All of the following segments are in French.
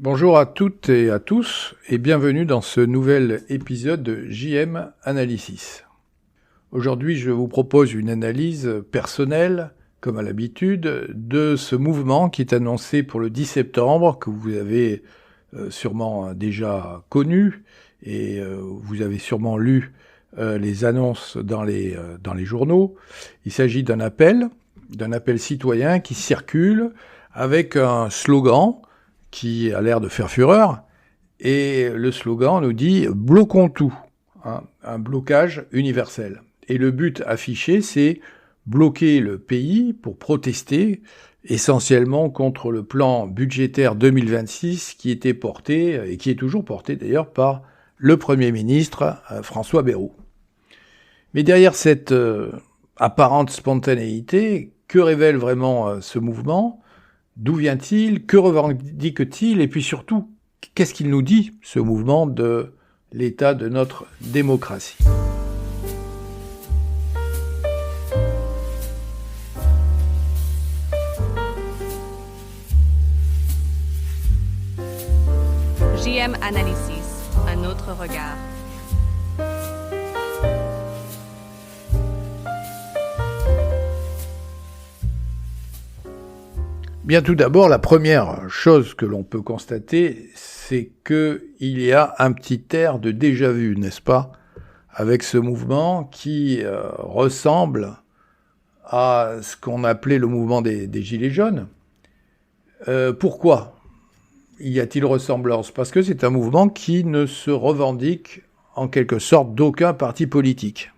Bonjour à toutes et à tous et bienvenue dans ce nouvel épisode de JM Analysis. Aujourd'hui, je vous propose une analyse personnelle, comme à l'habitude, de ce mouvement qui est annoncé pour le 10 septembre, que vous avez sûrement déjà connu et vous avez sûrement lu les annonces dans les journaux. Il s'agit d'un appel citoyen qui circule avec un slogan qui a l'air de faire fureur, et le slogan nous dit « Bloquons tout », un blocage universel. Et le but affiché, c'est bloquer le pays pour protester essentiellement contre le plan budgétaire 2026 qui était porté, et qui est toujours porté d'ailleurs, par le Premier ministre François Bayrou. Mais derrière cette apparente spontanéité, que révèle vraiment ce mouvement ? D'où vient-il ? Que revendique-t-il ? Et puis surtout, qu'est-ce qu'il nous dit, ce mouvement, de l'état de notre démocratie ? JM Analysis, un autre regard. Bien, tout d'abord, la première chose que l'on peut constater, c'est qu'il y a un petit air de déjà-vu, n'est-ce pas, avec ce mouvement qui ressemble à ce qu'on appelait le mouvement des Gilets jaunes. Pourquoi y a-t-il ressemblance ? Parce que c'est un mouvement qui ne se revendique en quelque sorte d'aucun parti politique.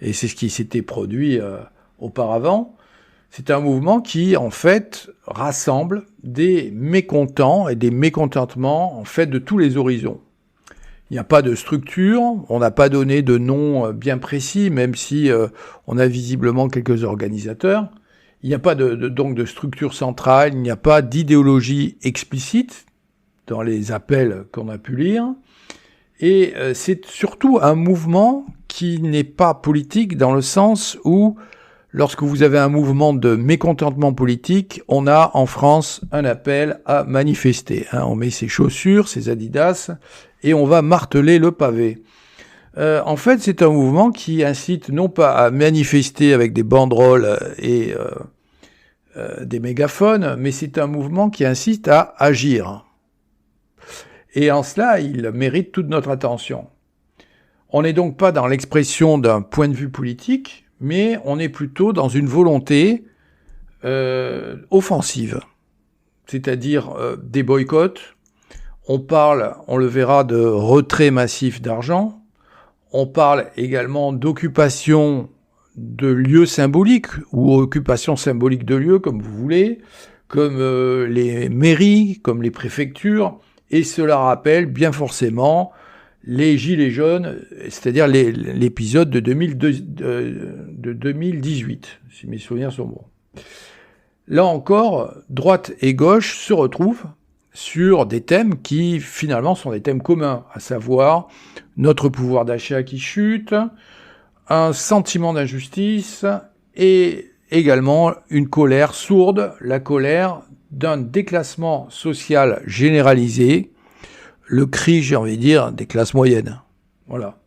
Et c'est ce qui s'était produit auparavant. C'est un mouvement qui, en fait, rassemble des mécontents et des mécontentements, en fait, de tous les horizons. Il n'y a pas de structure, on n'a pas donné de nom bien précis, même si on a visiblement quelques organisateurs. Il n'y a pas donc de structure centrale, il n'y a pas d'idéologie explicite dans les appels qu'on a pu lire. Et c'est surtout un mouvement qui n'est pas politique dans le sens où lorsque vous avez un mouvement de mécontentement politique, on a en France un appel à manifester. On met ses chaussures, ses Adidas, et on va marteler le pavé. En fait, c'est un mouvement qui incite non pas à manifester avec des banderoles et des mégaphones, mais c'est un mouvement qui incite à agir. Et en cela, il mérite toute notre attention. On n'est donc pas dans l'expression d'un point de vue politique, mais on est plutôt dans une volonté offensive, c'est-à-dire des boycotts. On parle, on le verra, de retrait massif d'argent. On parle également d'occupation de lieux symboliques, ou occupation symbolique de lieux, comme vous voulez, comme les mairies, comme les préfectures, et cela rappelle bien forcément les Gilets jaunes, c'est-à-dire l'épisode de 2018, si mes souvenirs sont bons. Là encore, droite et gauche se retrouvent sur des thèmes qui, finalement, sont des thèmes communs, à savoir notre pouvoir d'achat qui chute, un sentiment d'injustice et également une colère sourde, la colère d'un déclassement social généralisé, le cri, j'ai envie de dire, des classes moyennes. Voilà.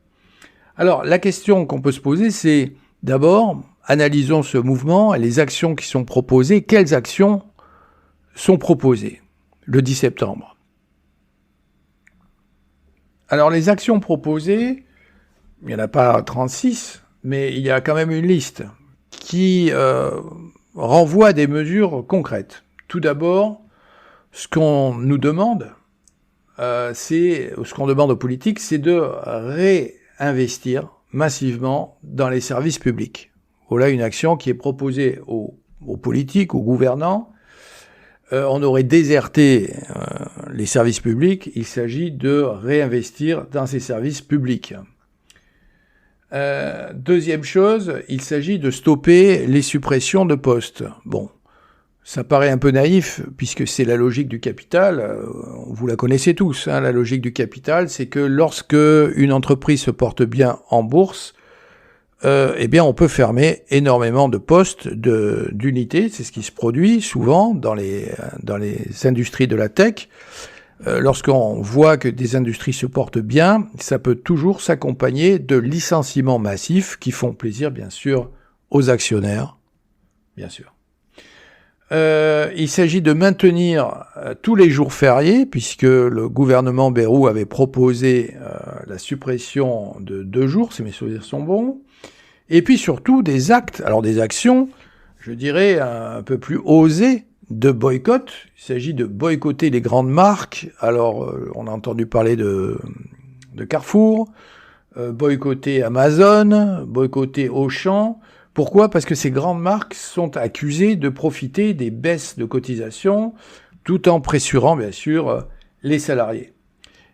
Alors, la question qu'on peut se poser, c'est d'abord, analysons ce mouvement et les actions qui sont proposées. Quelles actions sont proposées le 10 septembre ? Alors, les actions proposées, il n'y en a pas 36, mais il y a quand même une liste qui renvoie à des mesures concrètes. Tout d'abord, ce qu'on nous demande, ce qu'on demande aux politiques, c'est de réinvestir massivement dans les services publics. Voilà une action qui est proposée aux politiques, aux gouvernants. On aurait déserté les services publics, il s'agit de réinvestir dans ces services publics. Deuxième chose, il s'agit de stopper les suppressions de postes. Bon, ça paraît un peu naïf, puisque c'est la logique du capital, vous la connaissez tous, la logique du capital, c'est que lorsque une entreprise se porte bien en bourse, eh bien on peut fermer énormément de postes, d'unités, c'est ce qui se produit souvent dans les industries de la tech. lorsqu'on voit que des industries se portent bien, ça peut toujours s'accompagner de licenciements massifs qui font plaisir, bien sûr, aux actionnaires, bien sûr. Il s'agit de maintenir tous les jours fériés, puisque le gouvernement Bayrou avait proposé la suppression de 2 jours, si mes souvenirs sont bons, et puis surtout des actions, je dirais, un peu plus osées de boycott. Il s'agit de boycotter les grandes marques. Alors, on a entendu parler de Carrefour, boycotter Amazon, boycotter Auchan. Pourquoi ? Parce que ces grandes marques sont accusées de profiter des baisses de cotisations tout en pressurant, bien sûr, les salariés.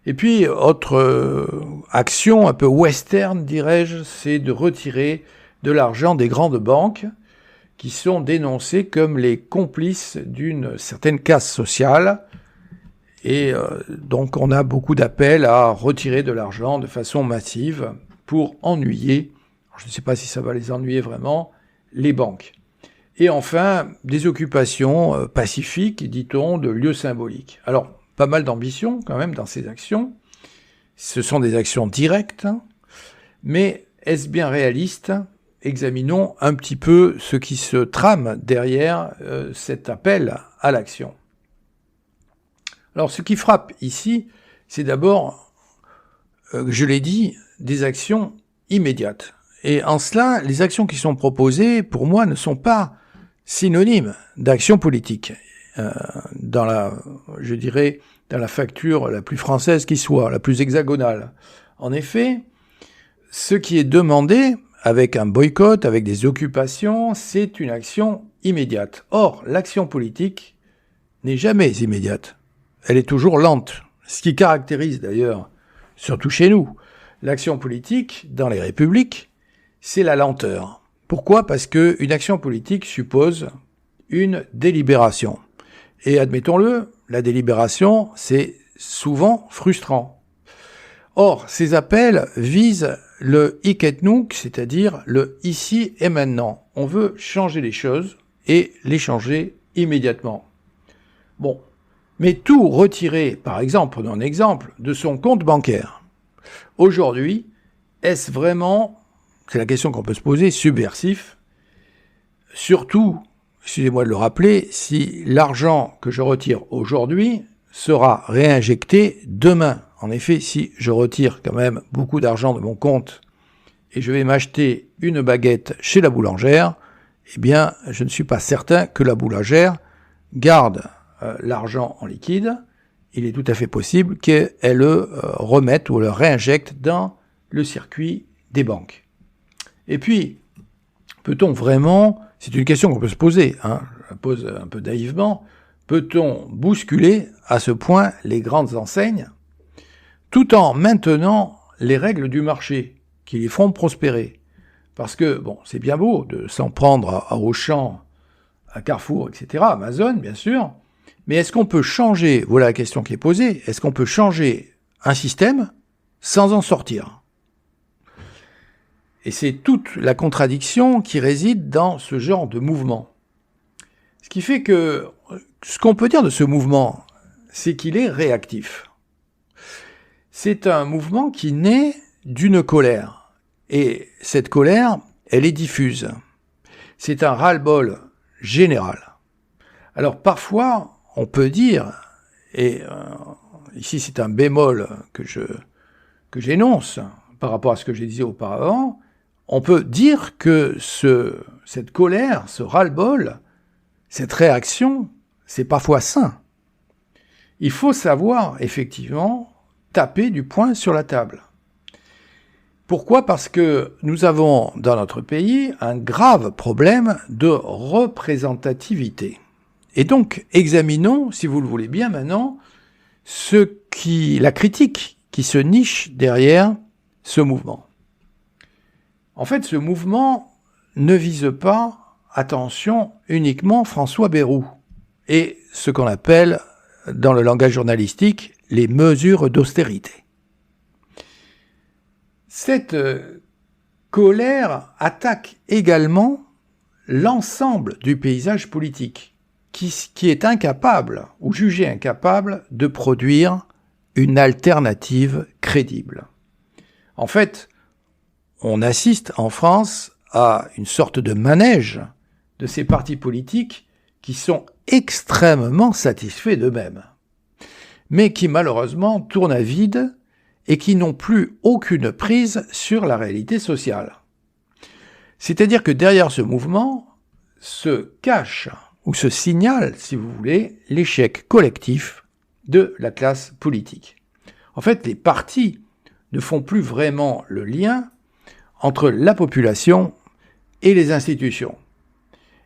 Et puis, autre action un peu western, dirais-je, c'est de retirer de l'argent des grandes banques qui sont dénoncées comme les complices d'une certaine caste sociale. Et donc, on a beaucoup d'appels à retirer de l'argent de façon massive pour ennuyer, je ne sais pas si ça va les ennuyer vraiment, les banques. Et enfin, des occupations pacifiques, dit-on, de lieux symboliques. Alors, pas mal d'ambition quand même dans ces actions. Ce sont des actions directes, mais est-ce bien réaliste ? Examinons un petit peu ce qui se trame derrière cet appel à l'action. Alors, ce qui frappe ici, c'est d'abord, je l'ai dit, des actions immédiates. Et en cela, les actions qui sont proposées, pour moi, ne sont pas synonymes d'action politique. Dans la facture la plus française qui soit, la plus hexagonale. En effet, ce qui est demandé, avec un boycott, avec des occupations, c'est une action immédiate. Or, l'action politique n'est jamais immédiate. Elle est toujours lente. Ce qui caractérise d'ailleurs, surtout chez nous, l'action politique dans les républiques, c'est la lenteur. Pourquoi ? Parce qu'une action politique suppose une délibération. Et admettons-le, la délibération, c'est souvent frustrant. Or, ces appels visent le hic et nunc, c'est-à-dire le ici et maintenant. On veut changer les choses et les changer immédiatement. Bon, mais tout retirer, par exemple, prenons un exemple, de son compte bancaire. Aujourd'hui, est-ce vraiment, c'est la question qu'on peut se poser, subversif ? Surtout, excusez-moi de le rappeler, si l'argent que je retire aujourd'hui sera réinjecté demain. En effet, si je retire quand même beaucoup d'argent de mon compte et je vais m'acheter une baguette chez la boulangère, eh bien, je ne suis pas certain que la boulangère garde l'argent en liquide. Il est tout à fait possible qu'elle le remette ou le réinjecte dans le circuit des banques. Et puis, peut-on vraiment, c'est une question qu'on peut se poser, je la pose un peu naïvement, peut-on bousculer à ce point les grandes enseignes tout en maintenant les règles du marché qui les feront prospérer ? Parce que, bon, c'est bien beau de s'en prendre à Auchan, à Carrefour, etc., Amazon, bien sûr, mais est-ce qu'on peut changer, voilà la question qui est posée, est-ce qu'on peut changer un système sans en sortir ? Et c'est toute la contradiction qui réside dans ce genre de mouvement. Ce qui fait que, ce qu'on peut dire de ce mouvement, c'est qu'il est réactif. C'est un mouvement qui naît d'une colère. Et cette colère, elle est diffuse. C'est un ras-le-bol général. Alors parfois, on peut dire, et ici c'est un bémol que j'énonce par rapport à ce que je disais auparavant, on peut dire que cette colère, ce ras-le-bol, cette réaction, c'est parfois sain. Il faut savoir, effectivement, taper du poing sur la table. Pourquoi ? Parce que nous avons, dans notre pays, un grave problème de représentativité. Et donc, examinons, si vous le voulez bien maintenant, la critique qui se niche derrière ce mouvement. En fait, ce mouvement ne vise pas, attention, uniquement François Bayrou et ce qu'on appelle, dans le langage journalistique, les mesures d'austérité. Cette colère attaque également l'ensemble du paysage politique. qui est incapable, ou jugé incapable, de produire une alternative crédible. En fait, on assiste en France à une sorte de manège de ces partis politiques qui sont extrêmement satisfaits d'eux-mêmes, mais qui malheureusement tournent à vide et qui n'ont plus aucune prise sur la réalité sociale. C'est-à-dire que derrière ce mouvement se cache, ou se signale, si vous voulez, l'échec collectif de la classe politique. En fait, les partis ne font plus vraiment le lien entre la population et les institutions.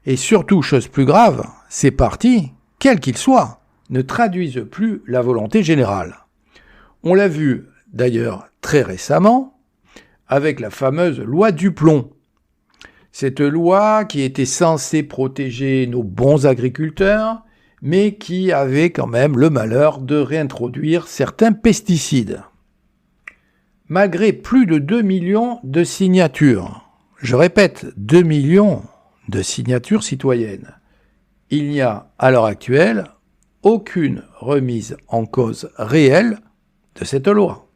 Et surtout, chose plus grave, ces partis, quels qu'ils soient, ne traduisent plus la volonté générale. On l'a vu d'ailleurs très récemment avec la fameuse loi Duplon. Cette loi qui était censée protéger nos bons agriculteurs, mais qui avait quand même le malheur de réintroduire certains pesticides. Malgré plus de 2 millions de signatures, je répète, 2 millions de signatures citoyennes, il n'y a à l'heure actuelle aucune remise en cause réelle de cette loi.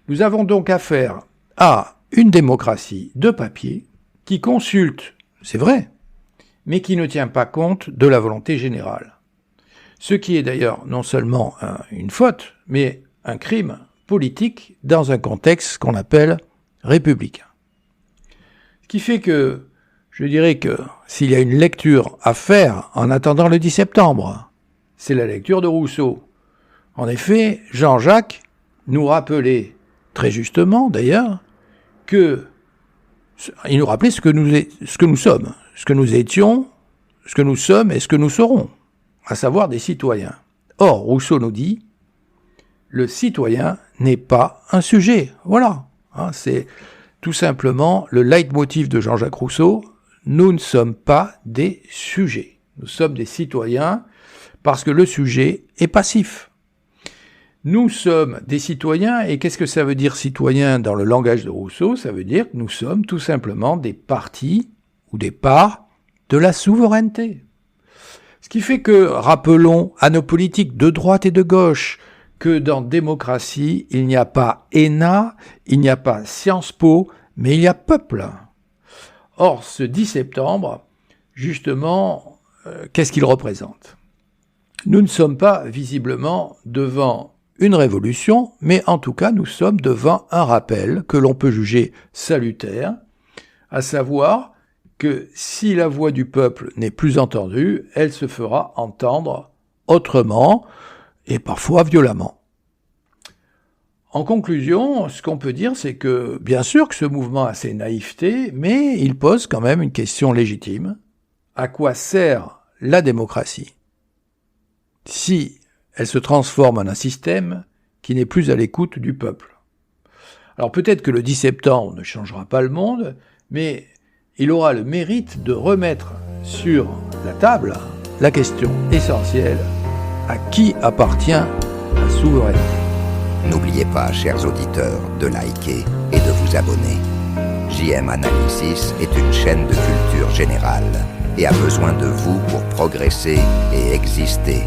Nous avons donc affaire à une démocratie de papier qui consulte, c'est vrai, mais qui ne tient pas compte de la volonté générale. Ce qui est d'ailleurs non seulement une faute, mais un crime politique dans un contexte qu'on appelle républicain. Ce qui fait que, je dirais que s'il y a une lecture à faire en attendant le 10 septembre, c'est la lecture de Rousseau. En effet, Jean-Jacques nous rappelait, très justement d'ailleurs, il nous rappelait ce que nous sommes, ce que nous étions, ce que nous sommes et ce que nous serons, à savoir des citoyens. Or, Rousseau nous dit, le citoyen n'est pas un sujet. Voilà, c'est tout simplement le leitmotiv de Jean-Jacques Rousseau. Nous ne sommes pas des sujets, nous sommes des citoyens parce que le sujet est passif. Nous sommes des citoyens, et qu'est-ce que ça veut dire citoyen dans le langage de Rousseau ? Ça veut dire que nous sommes tout simplement des parties ou des parts de la souveraineté. Ce qui fait que, rappelons à nos politiques de droite et de gauche, que dans démocratie, il n'y a pas ENA, il n'y a pas Sciences Po, mais il y a peuple. Or, ce 10 septembre, justement, qu'est-ce qu'il représente ? Nous ne sommes pas visiblement devant une révolution, mais en tout cas, nous sommes devant un rappel que l'on peut juger salutaire, à savoir que si la voix du peuple n'est plus entendue, elle se fera entendre autrement et parfois violemment. En conclusion, ce qu'on peut dire, c'est que bien sûr que ce mouvement a ses naïvetés, mais il pose quand même une question légitime. À quoi sert la démocratie si elle se transforme en un système qui n'est plus à l'écoute du peuple? Alors peut-être que le 10 septembre ne changera pas le monde, mais il aura le mérite de remettre sur la table la question essentielle: à qui appartient la souveraineté? N'oubliez pas, chers auditeurs, de liker et de vous abonner. JM Analysis est une chaîne de culture générale et a besoin de vous pour progresser et exister.